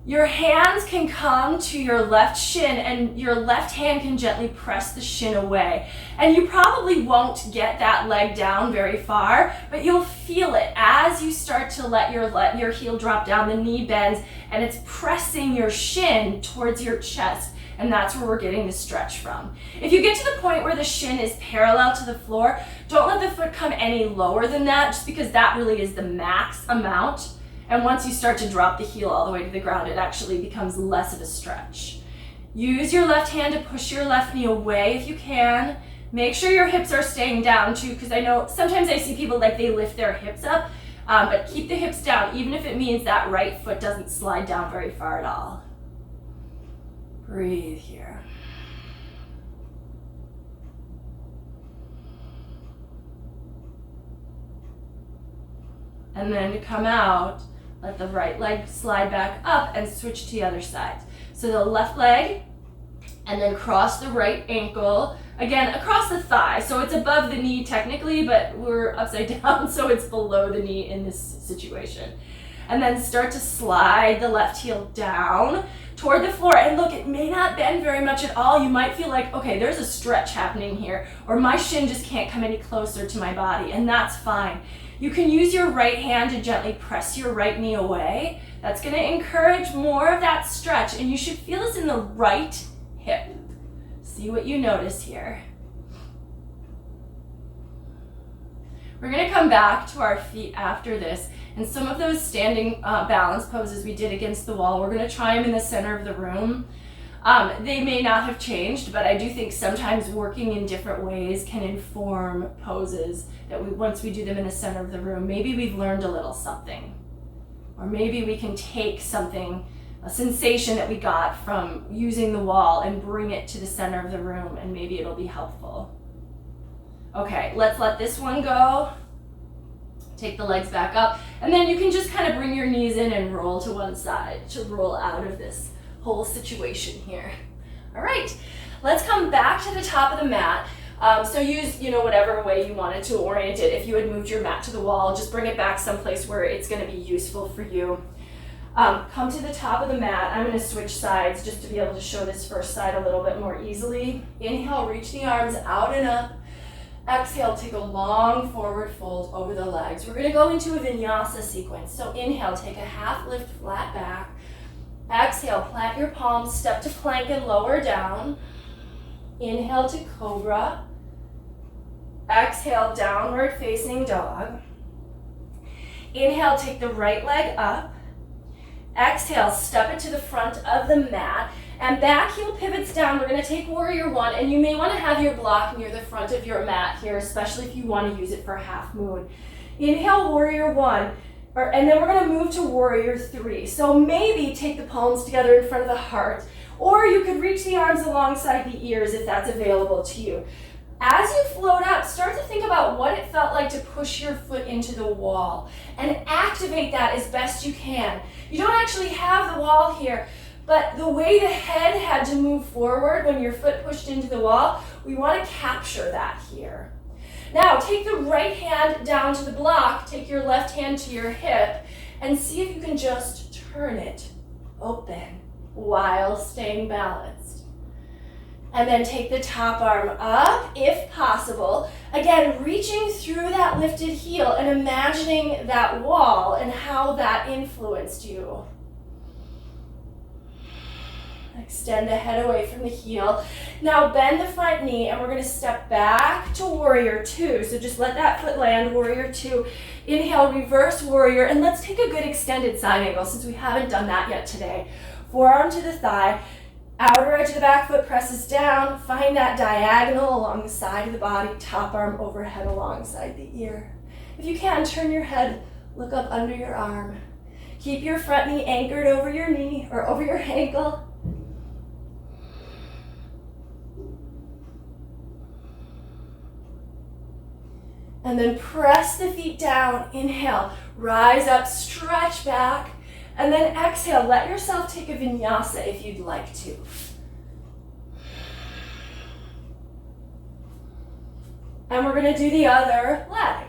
S1: Your hands can come to your left shin, and your left hand can gently press the shin away. And you probably won't get that leg down very far, but you'll feel it as you start to let your heel drop down, the knee bends, and it's pressing your shin towards your chest. And that's where we're getting the stretch from. If you get to the point where the shin is parallel to the floor, don't let the foot come any lower than that, just because that really is the max amount. And once you start to drop the heel all the way to the ground, it actually becomes less of a stretch. Use your left hand to push your left knee away if you can. Make sure your hips are staying down too, because I know sometimes I see people they lift their hips up, but keep the hips down, even if it means that right foot doesn't slide down very far at all. Breathe here. And then to come out, let the right leg slide back up and switch to the other side. So the left leg, and then cross the right ankle, again, across the thigh. So it's above the knee technically, but we're upside down, so it's below the knee in this situation. And then start to slide the left heel down toward the floor. And look, it may not bend very much at all. You might feel like, okay, there's a stretch happening here, or my shin just can't come any closer to my body, and that's fine. You can use your right hand to gently press your right knee away. That's going to encourage more of that stretch, and you should feel this in the right hip. See what you notice here. We're going to come back to our feet after this, and some of those standing balance poses we did against the wall, we're going to try them in the center of the room. They may not have changed, but I do think sometimes working in different ways can inform poses that once we do them in the center of the room, maybe we've learned a little something. Or maybe we can take something, a sensation that we got from using the wall, and bring it to the center of the room, and maybe it'll be helpful. Okay, let's let this one go. Take the legs back up, and then you can just kind of bring your knees in and roll to one side to roll out of this whole situation here. All right, let's come back to the top of the mat. So use, whatever way you wanted to orient it. If you had moved your mat to the wall, just bring it back someplace where it's going to be useful for you. Come to the top of the mat. I'm going to switch sides just to be able to show this first side a little bit more easily. Inhale, reach the arms out and up. Exhale, take a long forward fold over the legs. We're going to go into a vinyasa sequence. So inhale, take a half lift, flat back. Exhale, plant your palms, step to plank and lower down. Inhale to cobra. Exhale, downward facing dog. Inhale, take the right leg up. Exhale, step it to the front of the mat. And back heel pivots down. We're going to take warrior one, and you may want to have your block near the front of your mat here, especially if you want to use it for half moon. Inhale, warrior one, and then we're going to move to warrior three. So maybe take the palms together in front of the heart, or you could reach the arms alongside the ears if that's available to you. As you float up, start to think about what it felt like to push your foot into the wall, and activate that as best you can. You don't actually have the wall here, but the way the head had to move forward when your foot pushed into the wall, we want to capture that here. Now, take the right hand down to the block, take your left hand to your hip, and see if you can just turn it open while staying balanced. And then take the top arm up, if possible. Again, reaching through that lifted heel and imagining that wall and how that influenced you. Extend the head away from the heel. Now bend the front knee, and we're going to step back to warrior two. So just let that foot land, warrior two. Inhale, reverse warrior, and let's take a good extended side angle since we haven't done that yet today. Forearm to the thigh, outer edge of the back foot presses down. Find that diagonal along the side of the body, top arm overhead alongside the ear. If you can, turn your head, look up under your arm. Keep your front knee anchored over your knee or over your ankle. And then press the feet down. Inhale, rise up, stretch back. And then exhale, let yourself take a vinyasa if you'd like to. And we're going to do the other leg.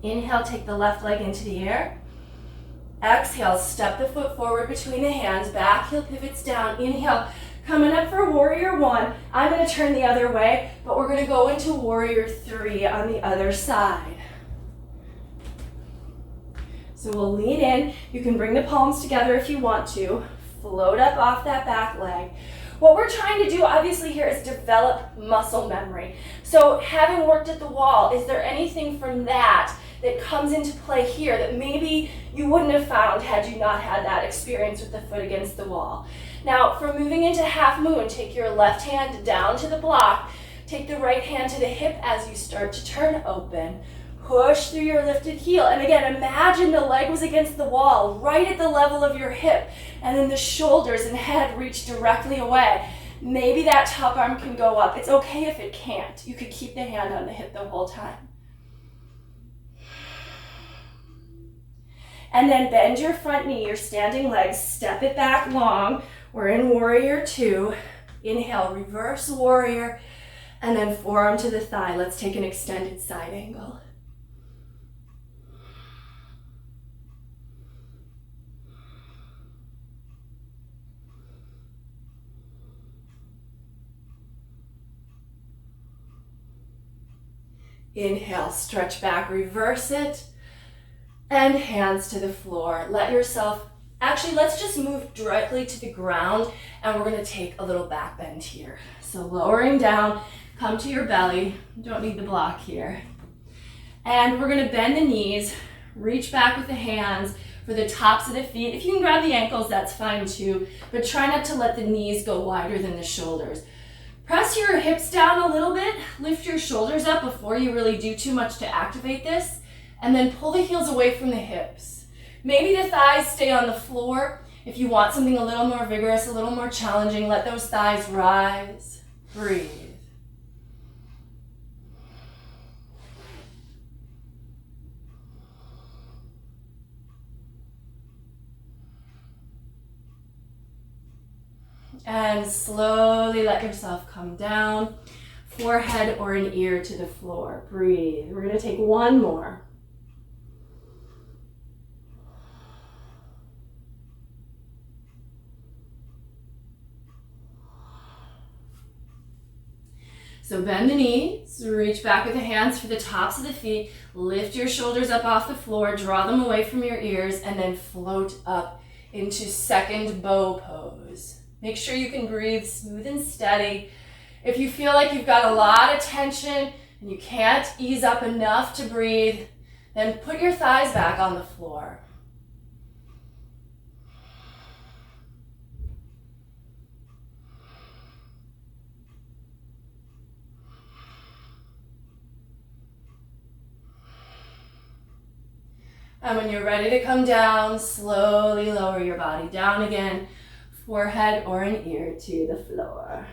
S1: Inhale, take the left leg into the air. Exhale, step the foot forward between the hands, back heel pivots down. Inhale, coming up for warrior one. I'm going to turn the other way, but we're going to go into warrior three on the other side. So we'll lean in. You can bring the palms together if you want to. Float up off that back leg. What we're trying to do obviously here is develop muscle memory. So having worked at the wall, is there anything from that comes into play here that maybe you wouldn't have found had you not had that experience with the foot against the wall? Now, for moving into half moon, take your left hand down to the block. Take the right hand to the hip as you start to turn open. Push through your lifted heel. And again, imagine the leg was against the wall, right at the level of your hip. And then the shoulders and head reach directly away. Maybe that top arm can go up. It's okay if it can't. You could keep the hand on the hip the whole time. And then bend your front knee, your standing legs, step it back long. We're in warrior two. Inhale, reverse warrior, and then forearm to the thigh. Let's take an extended side angle. Inhale, stretch back, reverse it. And hands to the floor. Let yourself, actually let's just move directly to the ground, and we're gonna take a little back bend here. So lowering down, come to your belly. Don't need the block here. And we're gonna bend the knees, reach back with the hands for the tops of the feet. If you can grab the ankles, that's fine too, but try not to let the knees go wider than the shoulders. Press your hips down a little bit, lift your shoulders up before you really do too much to activate this, and then pull the heels away from the hips. Maybe the thighs stay on the floor. If you want something a little more vigorous, a little more challenging, let those thighs rise. Breathe. And slowly let yourself come down, forehead or an ear to the floor. Breathe. We're going to take one more. So bend the knees, reach back with the hands for the tops of the feet, lift your shoulders up off the floor, draw them away from your ears, and then float up into second bow pose. Make sure you can breathe smooth and steady. If you feel like you've got a lot of tension and you can't ease up enough to breathe, then put your thighs back on the floor. And when you're ready to come down, slowly lower your body down again, forehead or an ear to the floor.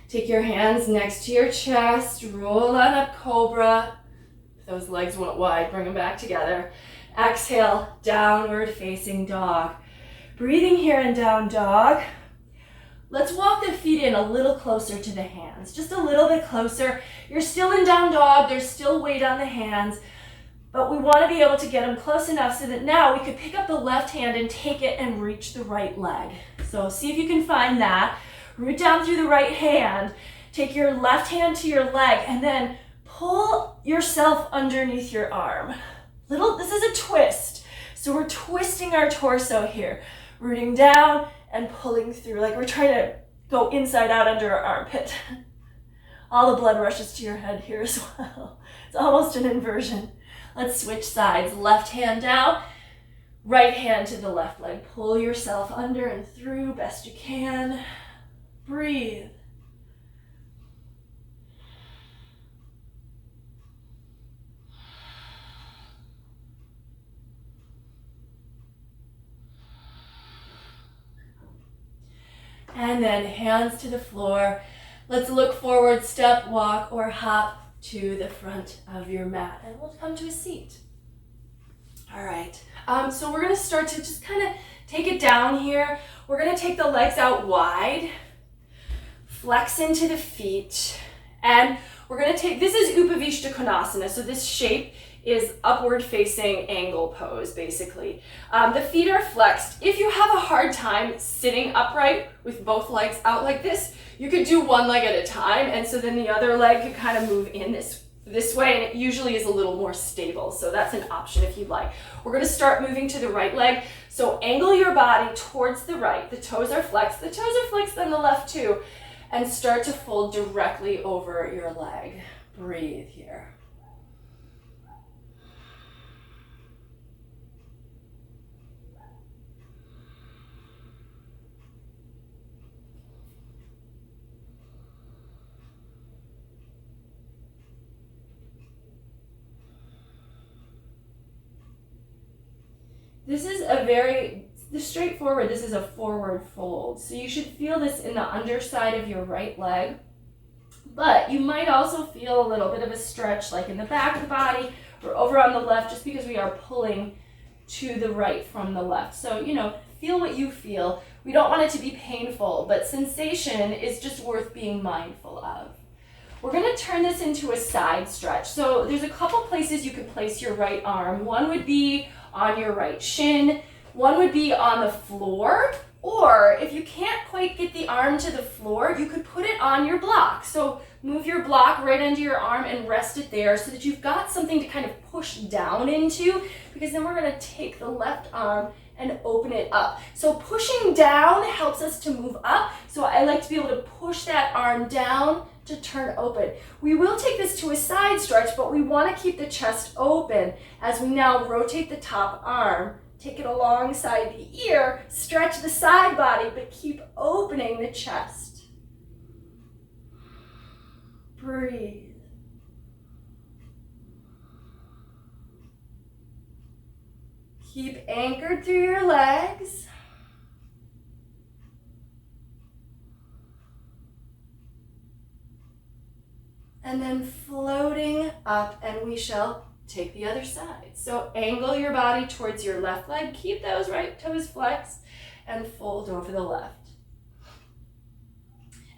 S1: Take your hands next to your chest, roll on up cobra. If those legs went wide, bring them back together. Exhale, downward facing dog. Breathing here in down dog. Let's walk the feet in a little closer to the hands, just a little bit closer. You're still in down dog, there's still weight on the hands, but we want to be able to get them close enough so that now we could pick up the left hand and take it and reach the right leg. So see if you can find that. Root down through the right hand, take your left hand to your leg, and then pull yourself underneath your arm. This is a twist. So we're twisting our torso here, rooting down and pulling through, like we're trying to go inside out under our armpit. All the blood rushes to your head here as well. It's almost an inversion. Let's switch sides. Left hand down, right hand to the left leg. Pull yourself under and through best you can. Breathe. And then hands to the floor. Let's look forward, step, walk, or hop to the front of your mat. And we'll come to a seat. All right. So we're going to start to just kind of take it down here. We're going to take the legs out wide. Flex into the feet. And we're going to take, this is Upavishta Konasana. So this shape is upward facing angle pose, basically. The feet are flexed. If you have a hard time sitting upright with both legs out like this, you could do one leg at a time, and so then the other leg could kind of move in this way, and it usually is a little more stable, so that's an option if you'd like. We're gonna start moving to the right leg, so angle your body towards the right. The toes are flexed. The toes are flexed on the left too, and start to fold directly over your leg. Breathe here. This is straightforward. This is a forward fold. So you should feel this in the underside of your right leg, but you might also feel a little bit of a stretch like in the back of the body or over on the left, just because we are pulling to the right from the left. So, feel what you feel. We don't want it to be painful, but sensation is just worth being mindful of. We're going to turn this into a side stretch. So there's a couple places you could place your right arm. One would be on your right shin. One would be on the floor, or if you can't quite get the arm to the floor, you could put it on your block. So move your block right under your arm and rest it there so that you've got something to kind of push down into, because then we're going to take the left arm and open it up. So pushing down helps us to move up. So I like to be able to push that arm down to turn open. We will take this to a side stretch, but we want to keep the chest open as we now rotate the top arm. Take it alongside the ear, stretch the side body, but keep opening the chest. Breathe. Keep anchored through your legs. And then floating up, and we shall take the other side. So angle your body towards your left leg, keep those right toes flexed, and fold over the left.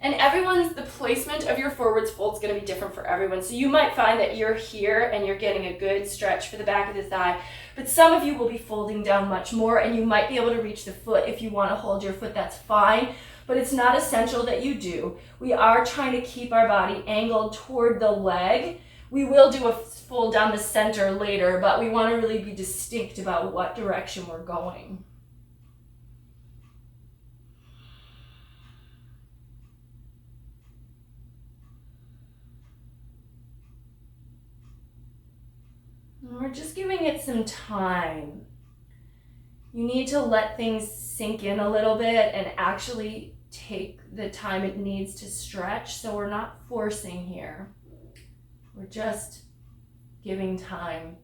S1: And the placement of your forwards fold is going to be different for everyone. So you might find that you're here and you're getting a good stretch for the back of the thigh, but some of you will be folding down much more, and you might be able to reach the foot. If you want to hold your foot, that's fine, but it's not essential that you do. We are trying to keep our body angled toward the leg. We will do a fold down the center later, but we want to really be distinct about what direction we're going. And we're just giving it some time. You need to let things sink in a little bit and actually take the time it needs to stretch, so we're not forcing here. We're just giving time.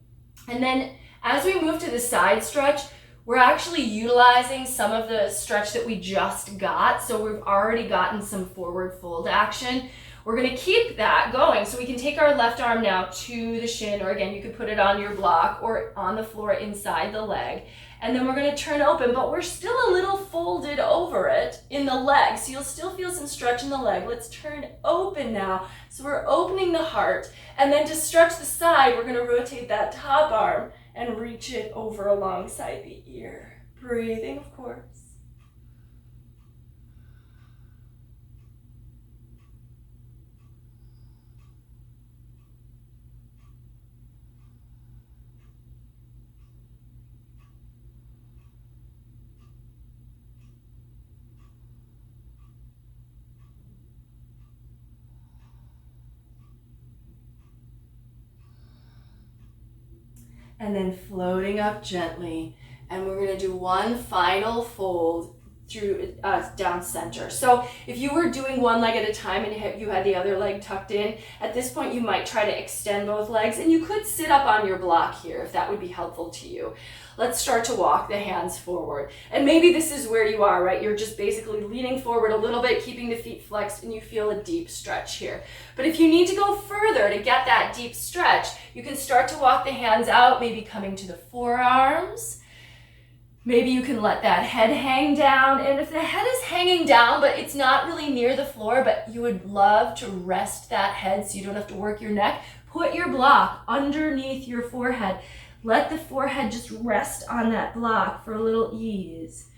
S1: And then as we move to the side stretch, we're actually utilizing some of the stretch that we just got. So we've already gotten some forward fold action. We're going to keep that going. So we can take our left arm now to the shin, or again, you could put it on your block or on the floor inside the leg. And then we're going to turn open, but we're still a little folded over it in the leg. So you'll still feel some stretch in the leg. Let's turn open now. So we're opening the heart. And then to stretch the side, we're going to rotate that top arm and reach it over alongside the ear. Breathing, of course. And then floating up gently, and we're going to do one final fold through down center. So if you were doing one leg at a time and you had the other leg tucked in, at this point you might try to extend both legs, and you could sit up on your block here if that would be helpful to you. Let's start to walk the hands forward. And maybe this is where you are, right? You're just basically leaning forward a little bit, keeping the feet flexed, and you feel a deep stretch here. But if you need to go further to get that deep stretch, you can start to walk the hands out, maybe coming to the forearms. Maybe you can let that head hang down. And if the head is hanging down, but it's not really near the floor, but you would love to rest that head so you don't have to work your neck, put your block underneath your forehead. Let the forehead just rest on that block for a little ease.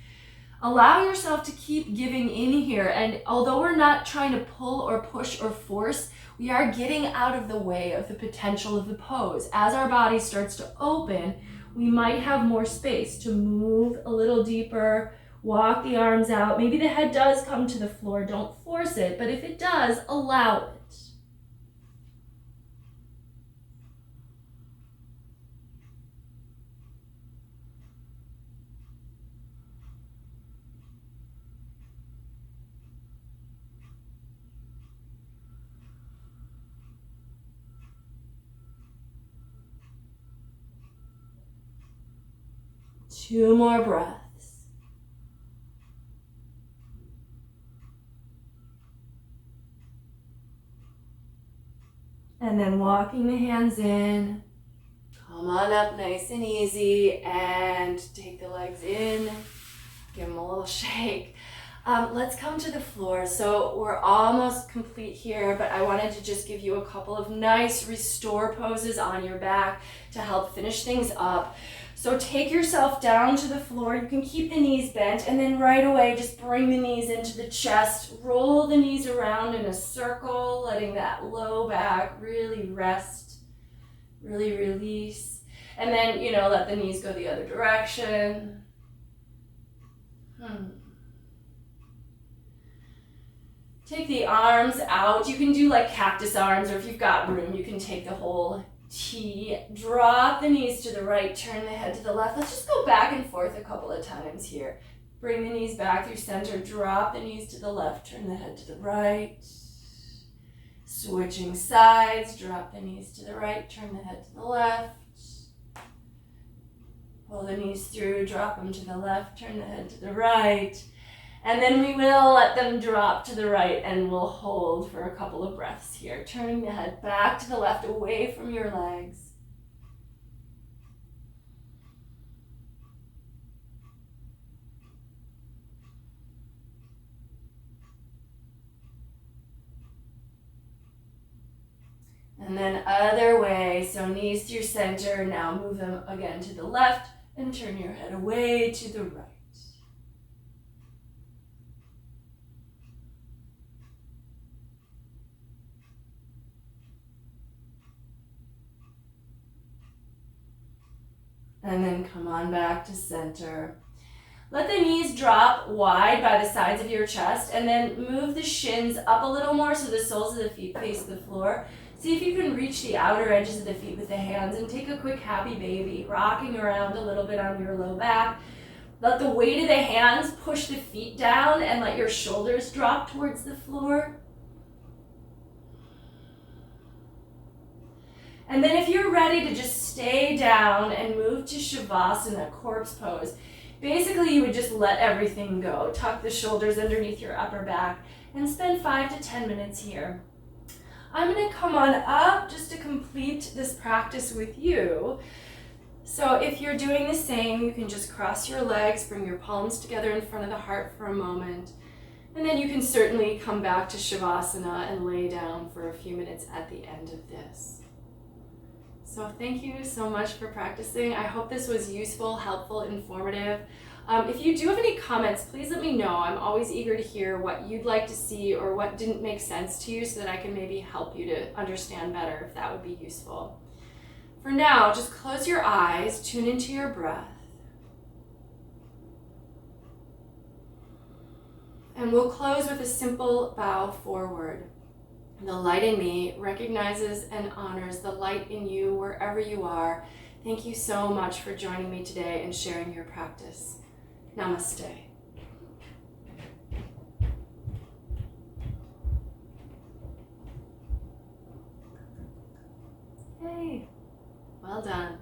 S1: Allow yourself to keep giving in here. And although we're not trying to pull or push or force, we are getting out of the way of the potential of the pose. As our body starts to open, we might have more space to move a little deeper, walk the arms out. Maybe the head does come to the floor. Don't force it, but if it does, allow it. Two more breaths. And then walking the hands in. Come on up nice and easy, and take the legs in. Give them a little shake. Let's come to the floor. So we're almost complete here, but I wanted to just give you a couple of nice restore poses on your back to help finish things up. So take yourself down to the floor. You can keep the knees bent, and then right away just bring the knees into the chest. Roll the knees around in a circle, letting that low back really rest, really release. And then, let the knees go the other direction. Take the arms out. You can do like cactus arms, or if you've got room, you can take the whole T. Drop the knees to the right, turn the head to the left. Let's just go back and forth a couple of times here. Bring the knees back through center, drop the knees to the left, turn the head to the right. Switching sides, drop the knees to the right, turn the head to the left. Pull the knees through, drop them to the left, turn the head to the right. And then we will let them drop to the right, and we'll hold for a couple of breaths here. Turning the head back to the left, away from your legs. And then other way, so knees through center. Now move them again to the left and turn your head away to the right. And then come on back to center. Let the knees drop wide by the sides of your chest, and then move the shins up a little more so the soles of the feet face the floor. See if you can reach the outer edges of the feet with the hands, and take a quick happy baby, rocking around a little bit on your low back. Let the weight of the hands push the feet down, and let your shoulders drop towards the floor. And then if you're ready to just stay down and move to Shavasana, corpse pose, basically you would just let everything go. Tuck the shoulders underneath your upper back and spend 5 to 10 minutes here. I'm going to come on up just to complete this practice with you. So if you're doing the same, you can just cross your legs, bring your palms together in front of the heart for a moment. And then you can certainly come back to Shavasana and lay down for a few minutes at the end of this. So thank you so much for practicing. I hope this was useful, helpful, informative. If you do have any comments, please let me know. I'm always eager to hear what you'd like to see or what didn't make sense to you so that I can maybe help you to understand better if that would be useful. For now, just close your eyes, tune into your breath. And we'll close with a simple bow forward. The light in me recognizes and honors the light in you wherever you are. Thank you so much for joining me today and sharing your practice. Namaste. Hey, well done.